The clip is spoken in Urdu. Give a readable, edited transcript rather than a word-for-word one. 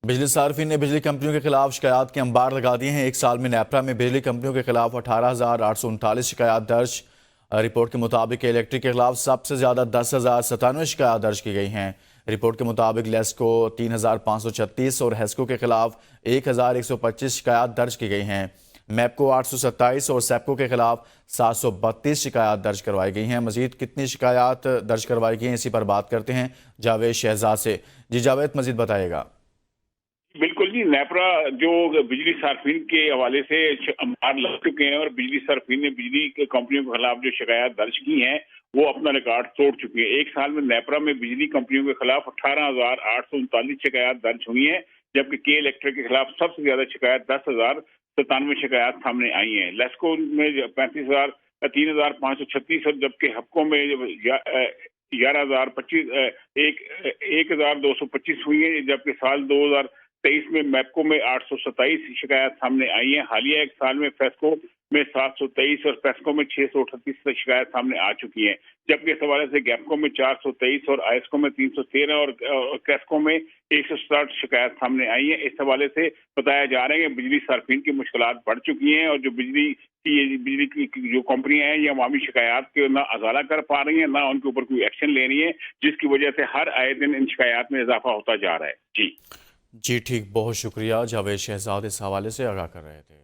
بجلی صارفین نے بجلی کمپنیوں کے خلاف شکایات کے انبار لگا دیے ہیں۔ ایک سال میں نیپرا میں بجلی کمپنیوں کے خلاف 18,839 شکایات درج۔ رپورٹ کے مطابق الیکٹرک کے خلاف سب سے زیادہ 10,097 شکایات درج کی گئی ہیں۔ رپورٹ کے مطابق لیسکو 3,536 اور ہیسکو کے خلاف 1,125 شکایات درج کی گئی ہیں۔ میپکو 827 اور سیپکو کے خلاف 732 شکایات درج کروائی گئی ہیں۔ مزید کتنی شکایات درج کروائی گئی ہیں، اسی پر بات کرتے ہیں جاوید شہزاد سے۔ جی جاوید، مزید بتائیے گا۔ بالکل جی، نیپرا جو بجلی صارفین کے حوالے سے انبار لگ چکے ہیں اور بجلی صارفین نے بجلی کمپنیوں کے خلاف جو شکایات درج کی ہیں وہ اپنا ریکارڈ توڑ چکی ہیں۔ ایک سال میں نیپرا میں بجلی کمپنیوں کے خلاف 18,839 شکایات درج ہوئی ہیں، جبکہ کے الیکٹرک کے خلاف سب سے زیادہ شکایات 10,097 شکایات سامنے آئی ہیں۔ لیسکو میں 3,536 اور جبکہ ہپکو میں 1,225 ہوئی ہیں، جبکہ سال 2023 میں میپکو میں 827 شکایات سامنے آئی ہیں۔ حالیہ ایک سال میں فیسکو میں 723 اور پیسکو میں 638 شکایات سامنے آ چکی ہیں، جبکہ اس حوالے سے گیپکو میں 423 اور آئسکو میں 313 اور کیسکو میں 167 شکایات سامنے آئی ہیں۔ اس حوالے سے بتایا جا رہا ہے کہ بجلی صارفین کی مشکلات بڑھ چکی ہیں اور جو بجلی کی جو کمپنیاں ہیں یہ عوامی شکایات کے نہ ازالہ کر پا رہی ہیں، نہ ان کے اوپر کوئی ایکشن لے رہی ہیں، جس کی وجہ سے ہر آئے دن ان شکایات میں اضافہ ہوتا جا رہا ہے۔ جی جی ٹھیک، بہت شکریہ۔ جاوید شہزاد اس حوالے سے آگاہ کر رہے تھے۔